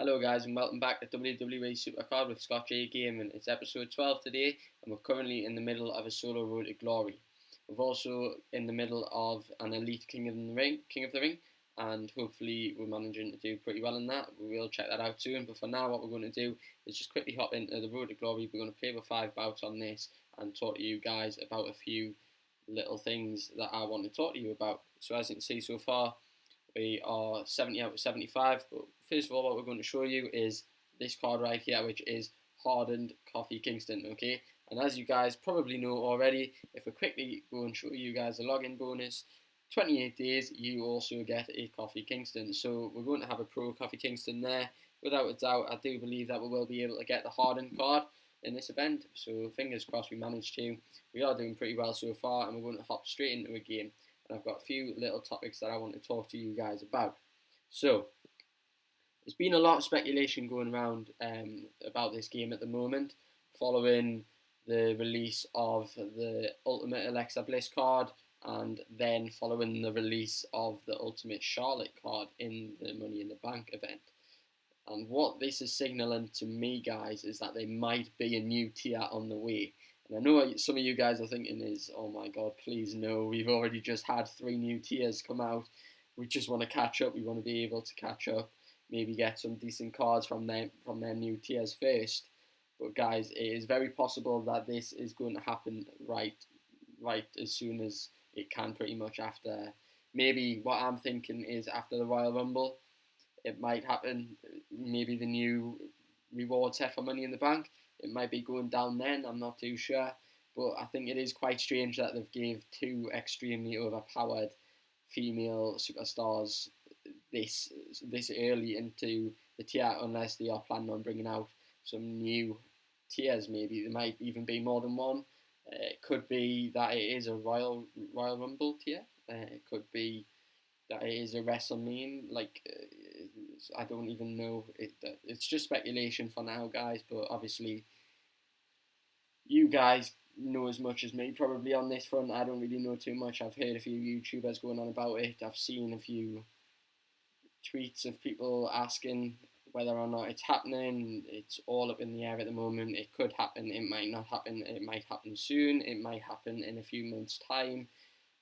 Hello guys and welcome back to WWE Supercard with ScottJGaming. It's episode 12 today and we're currently in the middle of a solo road to glory. We're also in the middle of an elite King of the Ring, and hopefully we're managing to do pretty well in that. We will check that out soon, but for now what we're going to do is just quickly hop into the road to glory. We're going to play with 5 bouts on this and talk to you guys about a few little things that I want to talk to you about. So as you can see so far, we are 70 out of 75, but first of all what we're going to show you is this card right here, which is Hardened Coffee Kingston, okay? And as you guys probably know already, if we quickly go and show you guys a login bonus, 28 days you also get a Coffee Kingston. So we're going to have a Pro Coffee Kingston there. Without a doubt, I do believe that we will be able to get the Hardened card in this event, so fingers crossed we managed to. We are doing pretty well so far, and we're going to hop straight into a game. And I've got a few little topics that I want to talk to you guys about. So, there's been a lot of speculation going around about this game at the moment, following the release of the Ultimate Alexa Bliss card, and then following the release of the Ultimate Charlotte card in the Money in the Bank event. And what this is signalling to me, guys, is that there might be a new tier on the way. And I know what some of you guys are thinking is, oh my god, please no, we've already just had 3 new tiers come out. We just want to catch up, we want to be able to catch up, maybe get some decent cards from their new tiers first. But guys, it is very possible that this is going to happen right as soon as it can, pretty much after. Maybe what I'm thinking is after the Royal Rumble, it might happen. Maybe the new reward set for Money in the Bank, it might be going down then, I'm not too sure. But I think it is quite strange that they've gave 2 extremely overpowered female superstars this early into the tier, unless they are planning on bringing out some new tiers. Maybe there might even be more than one. It could be that it is a Royal Rumble tier. It could be that it is a WrestleMania. I don't even know. It's just speculation for now, guys. But obviously, you guys know as much as me probably on this front. I don't really know too much. I've heard a few YouTubers going on about it. I've seen a few tweets of people asking whether or not it's happening. It's all up in the air at the moment. It could happen, it might not happen, it might happen soon, it might happen in a few months' time.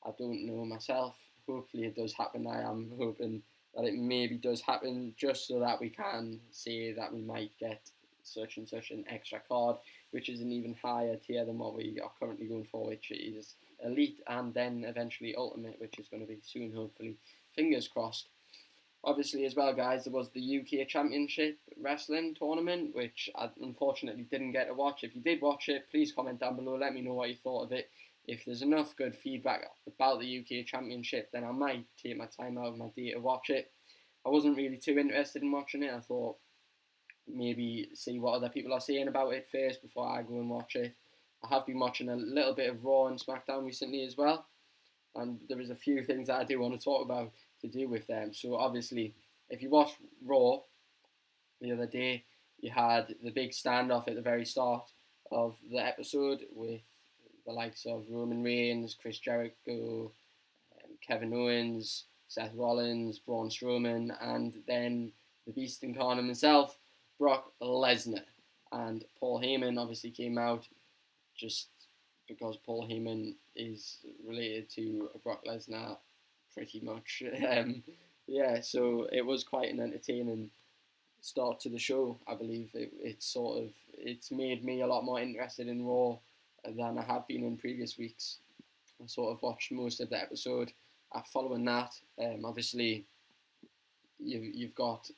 I don't know myself. Hopefully it does happen. I am hoping that it maybe does happen, just so that we can say that we might get such and such an extra card, which is an even higher tier than what we are currently going for, which is Elite and then eventually Ultimate, which is going to be soon, hopefully. Fingers crossed. Obviously as well, guys, there was the UK Championship Wrestling Tournament, which I unfortunately didn't get to watch. If you did watch it, please comment down below, let me know what you thought of it. If there's enough good feedback about the UK Championship, then I might take my time out of my day to watch it. I wasn't really too interested in watching it. I thought maybe see what other people are saying about it first before I go and watch it. I have been watching a little bit of Raw and SmackDown recently as well, and there is a few things that I do want to talk about to do with them. So obviously, if you watched Raw the other day, you had the big standoff at the very start of the episode with the likes of Roman Reigns, Chris Jericho, Kevin Owens, Seth Rollins, Braun Strowman, and then the Beast Incarnate himself, Brock Lesnar. And Paul Heyman obviously came out just because Paul Heyman is related to Brock Lesnar pretty much. Yeah, so it was quite an entertaining start to the show. I believe it's made me a lot more interested in Raw than I have been in previous weeks. I sort of watched most of the episode. Following that, obviously you've got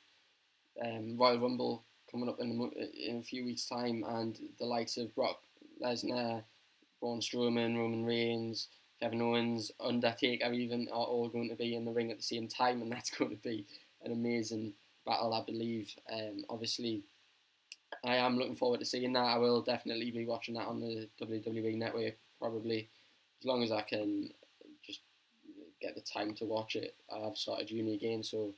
Royal Rumble coming up in a few weeks' time, and the likes of Brock Lesnar, Braun Strowman, Roman Reigns, Kevin Owens, Undertaker even are all going to be in the ring at the same time, and that's going to be an amazing battle, I believe. Obviously, I am looking forward to seeing that. I will definitely be watching that on the WWE Network, probably, as long as I can just get the time to watch it. I have started uni again, so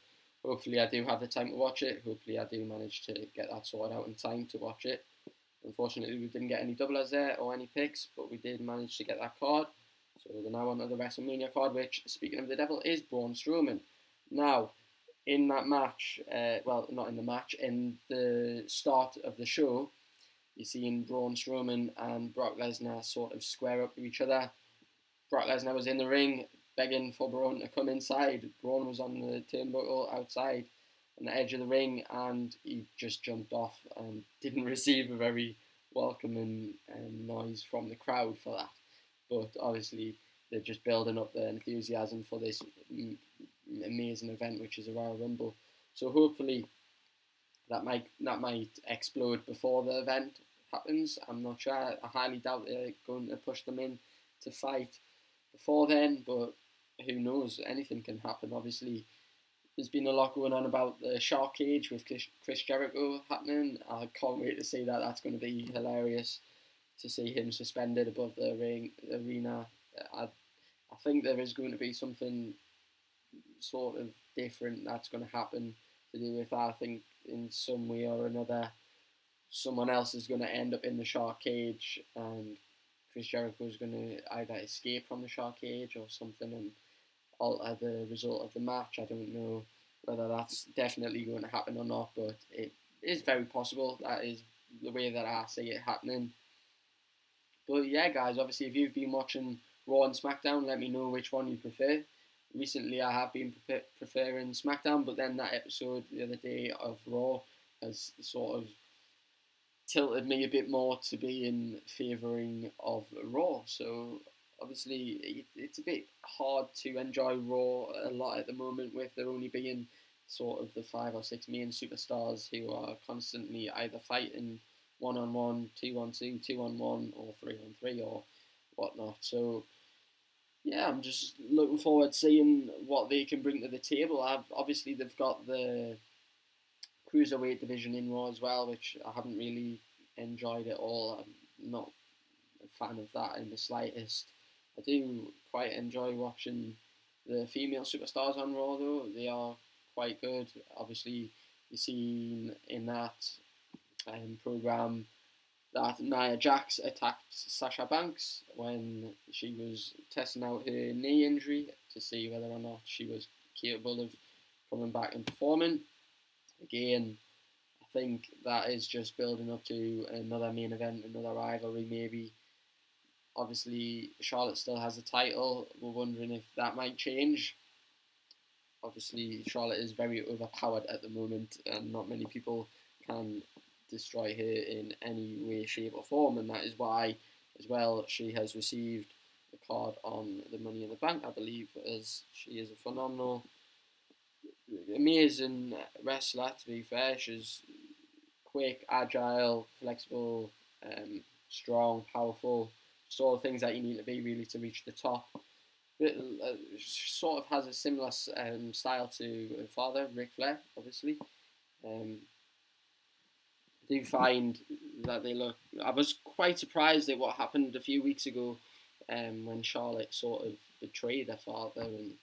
hopefully I do have the time to watch it. Hopefully I do manage to get that sorted out in time to watch it. Unfortunately, we didn't get any doublers there or any picks, but we did manage to get that card. So we're now on to the WrestleMania card, which, speaking of the devil, is Braun Strowman. Now, in that match, well, not in the match, in the start of the show, you're seeing Braun Strowman and Brock Lesnar sort of square up to each other. Brock Lesnar was in the ring begging for Braun to come inside. Braun was on the turnbuckle outside on the edge of the ring, and he just jumped off and didn't receive a very welcoming noise from the crowd for that. But obviously, they're just building up the enthusiasm for this amazing event, which is a Royal Rumble. So hopefully, that might explode before the event happens. I'm not sure. I highly doubt they're going to push them in to fight before then, but who knows? Anything can happen. Obviously, there's been a lot going on about the shark cage with Chris Jericho happening. I can't wait to see that. That's going to be hilarious to see him suspended above the arena. I think there is going to be something sort of different that's going to happen to do with that. I think in some way or another, someone else is going to end up in the shark cage, and Chris Jericho is going to either escape from the shark cage or something and alter the result of the match. I don't know whether that's definitely going to happen or not, but it is very possible. That is the way that I see it happening. But yeah, guys, obviously, if you've been watching Raw and SmackDown, let me know which one you prefer. Recently, I have been preferring SmackDown, but then that episode the other day of Raw has sort of tilted me a bit more to being favouring of Raw. So obviously, it's a bit hard to enjoy Raw a lot at the moment, with there only being sort of the 5 or 6 main superstars who are constantly either fighting 1-on-1, 2-on-2, 2-on-1, or 3-on-3 or whatnot. So yeah, I'm just looking forward to seeing what they can bring to the table. Obviously, they've got the cruiserweight division in Raw as well, which I haven't really enjoyed at all. I'm not a fan of that in the slightest. I do quite enjoy watching the female superstars on Raw, though. They are quite good. Obviously, you've seen in that program that Nia Jax attacked Sasha Banks when she was testing out her knee injury to see whether or not she was capable of coming back and performing. Again, I think that is just building up to another main event, another rivalry maybe. Obviously, Charlotte still has the title. We're wondering if that might change. Obviously, Charlotte is very overpowered at the moment, and not many people can destroy her in any way, shape or form, and that is why as well she has received the card on the Money in the Bank, I believe, as she is a phenomenal, amazing wrestler. To be fair, she's quick, agile, flexible, strong, powerful, just all the things that you need to be really to reach the top. But, sort of has a similar style to her father, Ric Flair, obviously. I do find that they look. I was quite surprised at what happened a few weeks ago, when Charlotte sort of betrayed her father and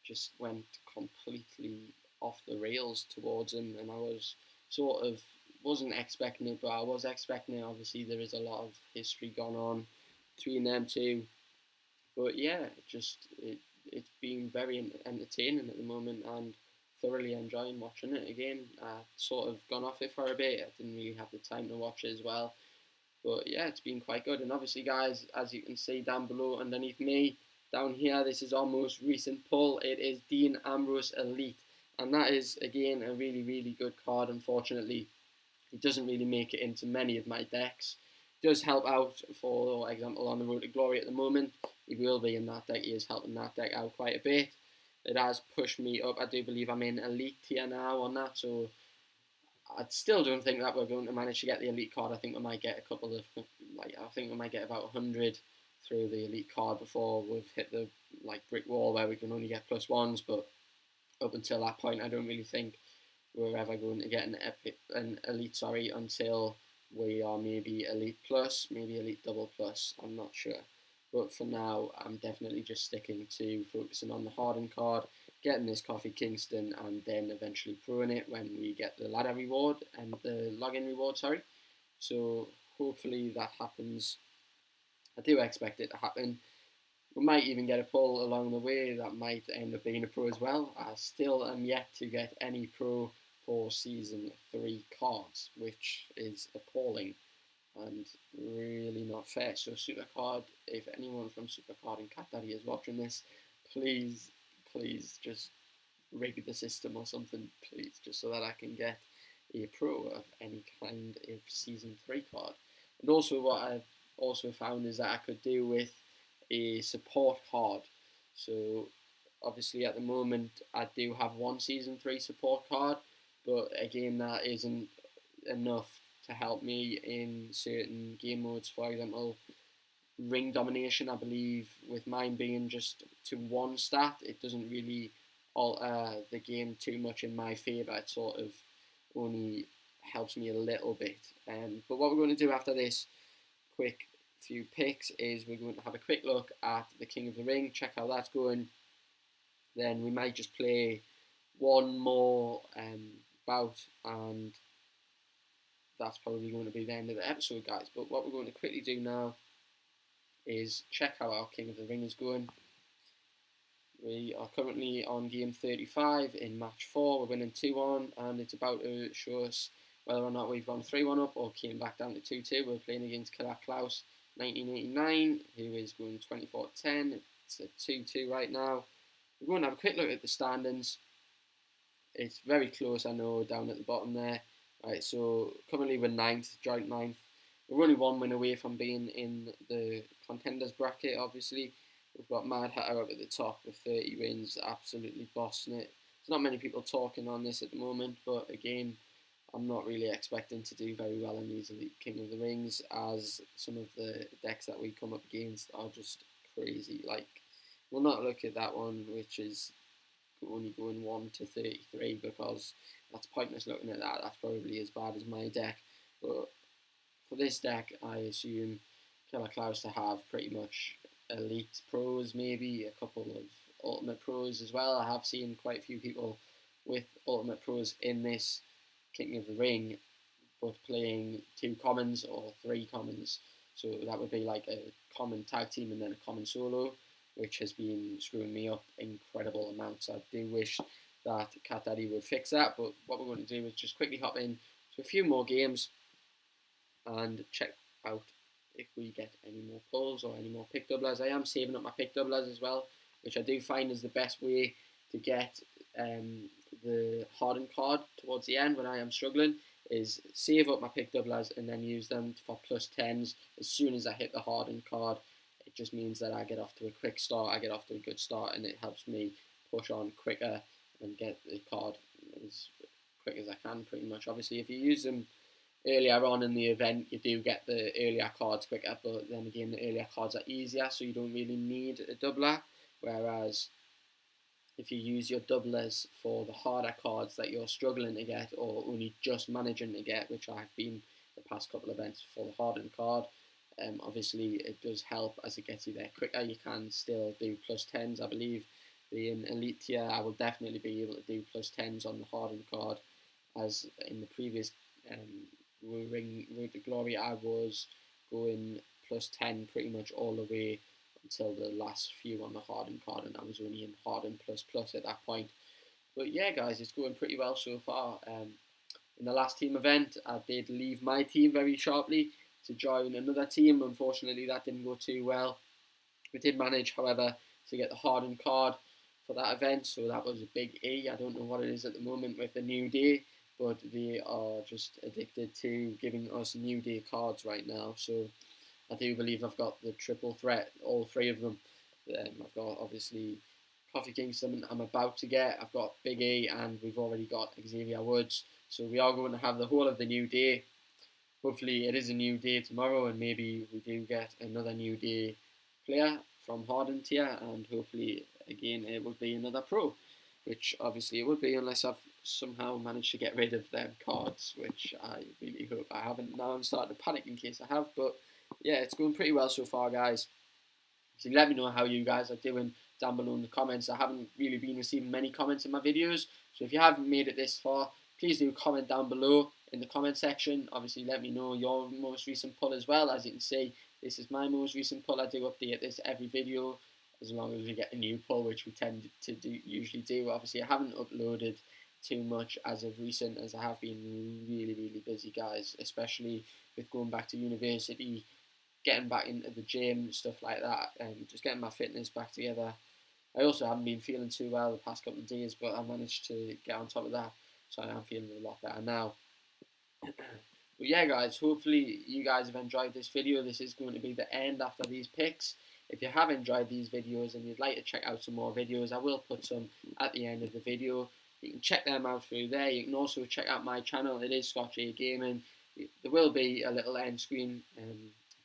just went completely off the rails towards him, and I was sort of wasn't expecting it, but I was expecting it. Obviously, there is a lot of history gone on between them two, but yeah, it's been very entertaining at the moment, and thoroughly enjoying watching it again. I sort of gone off it for a bit. I didn't really have the time to watch it as well. But yeah, it's been quite good. And obviously, guys, as you can see down below underneath me, down here, this is our most recent pull. It is Dean Ambrose Elite. And that is, again, a really, really good card. Unfortunately, it doesn't really make it into many of my decks. It does help out, for example, on the Road to Glory at the moment. He will be in that deck. He is helping that deck out quite a bit. It has pushed me up. I do believe I'm in Elite tier now on that, so I still don't think that we're going to manage to get the Elite card. I think we might get a couple of, I think we might get about 100 through the Elite card before we've hit the brick wall where we can only get +1s. But up until that point, I don't really think we're ever going to get an Elite, until we are maybe Elite Plus, maybe Elite Double Plus. I'm not sure. But for now, I'm definitely just sticking to focusing on the Harden card, getting this Kofi Kingston, and then eventually proing it when we get the ladder reward and the login reward, So hopefully that happens. I do expect it to happen. we might even get a pull along the way that might end up being a pro as well. I still am yet to get any pro for Season 3 cards, which is appalling and really not fair. So Supercard, if anyone from Supercard and Cat Daddy is watching this, please just rig the system or something, please, just so that I can get a pro of any kind of Season 3 card. And also what I've also found is that I could do with a support card. So obviously at the moment I do have one Season 3 support card, but again that isn't enough to help me in certain game modes. For example, ring domination, I believe, with mine being just to one stat, it doesn't really alter the game too much in my favour. It sort of only helps me a little bit. But what we're going to do after this quick few picks is we're going to have a quick look at the King of the Ring, check how that's going. Then we might just play one more bout, and that's probably going to be the end of the episode, guys. But what we're going to quickly do now is check how our King of the Ring is going. We are currently on game 35 in match 4. We're winning 2-1, and it's about to show us whether or not we've gone 3-1 up or came back down to 2-2. We're playing against Killer Klaus 1989, who is going 24-10. It's a 2-2 right now. We're going to have a quick look at the standings. It's very close, I know, down at the bottom there. Right, so currently we're 9th, joint 9th. We're only one win away from being in the contenders bracket, obviously. We've got Mad Hatter up at the top with 30 wins, absolutely bossing it. There's not many people talking on this at the moment, but again, I'm not really expecting to do very well in these Elite King of the Rings, as some of the decks that we come up against are just crazy. Like, we'll not look at that one, which is only going 1 to 33, because that's pointless looking at that. That's probably as bad as my deck. But for this deck, I assume Killer Klaus to have pretty much elite pros, maybe a couple of ultimate pros as well. I have seen quite a few people with ultimate pros in this King of the Ring, but playing 2 commons or 3 commons. So that would be like a common tag team and then a common solo, which has been screwing me up incredible amounts. I do wish that Cat Daddy would fix that, but what we're going to do is just quickly hop in to a few more games and check out if we get any more pulls or any more pick doublers. I am saving up my pick doublers as well, which I do find is the best way to get the hardened card towards the end when I am struggling, is save up my pick doublers and then use them for plus 10s as soon as I hit the hardened card. It just means that I get off to a quick start, I get off to a good start, and it helps me push on quicker and get the card as quick as I can, pretty much. Obviously, if you use them earlier on in the event, you do get the earlier cards quicker, but then again, the earlier cards are easier, so you don't really need a doubler. Whereas if you use your doublers for the harder cards that you're struggling to get or only just managing to get, which I've been the past couple of events for the hardened card, obviously it does help as it gets you there quicker. You can still do plus 10s, I believe. Being elite tier, I will definitely be able to do plus 10s on the hardened card, as in the previous Road to Glory I was going plus 10 pretty much all the way until the last few on the hardened card, and I was only in hardened plus plus at that point. But yeah, guys, it's going pretty well so far. In the last team event, I did leave my team very sharply to join another team. Unfortunately, that didn't go too well. We did manage, however, to get the hardened card for that event, so that was a big E. I don't know what it is at the moment with the New Day, but they are just addicted to giving us New Day cards right now. So I do believe I've got the triple threat, all 3 of them. I've got obviously Kofi Kingston I'm about to get, I've got Big E, and we've already got Xavier Woods. So we are going to have the whole of the New Day. Hopefully it is a New Day tomorrow, and maybe we do get another New Day player from hardened tier, and hopefully again it will be another pro, which obviously it would be unless I've somehow managed to get rid of them cards, which I really hope I haven't. Now I'm starting to panic in case I have, but yeah, it's going pretty well so far, guys. So let me know how you guys are doing down below in the comments. I haven't really been receiving many comments in my videos, so if you haven't made it this far, please do comment down below in the comment section. Obviously let me know your most recent pull as well. As you can see, this is my most recent pull. I do update this every video, as long as we get a new pull, which we tend to usually do. Obviously, I haven't uploaded too much as of recent, as I have been really busy, guys, especially with going back to university, getting back into the gym, stuff like that, and just getting my fitness back together. I also haven't been feeling too well the past couple of days, but I managed to get on top of that, so I am feeling a lot better now. But yeah, guys, hopefully you guys have enjoyed this video. This is going to be the end after these picks. If you have enjoyed these videos and you'd like to check out some more videos, I will put some at the end of the video. You can check them out through there. You can also check out my channel. It is ScottJGaming. There will be a little end screen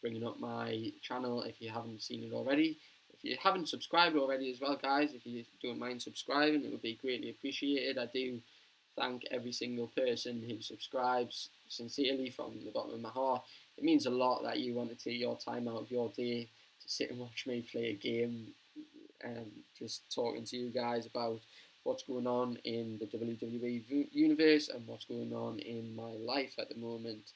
bringing up my channel if you haven't seen it already. If you haven't subscribed already as well, guys, if you don't mind subscribing, it would be greatly appreciated. I do thank every single person who subscribes sincerely from the bottom of my heart. It means a lot that you want to take your time out of your day to sit and watch me play a game, and just talking to you guys about what's going on in the WWE universe and what's going on in my life at the moment.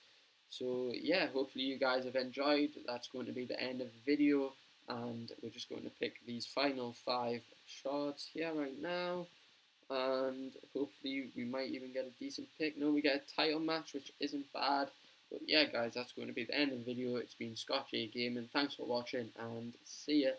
So yeah, hopefully you guys have enjoyed. That's going to be the end of the video, and we're just going to pick these final 5 shots here right now, and hopefully we might even get a decent pick. No, we get a title match, which isn't bad. But yeah, guys, that's going to be the end of the video. It's been ScottJGaming. Thanks for watching, and see ya.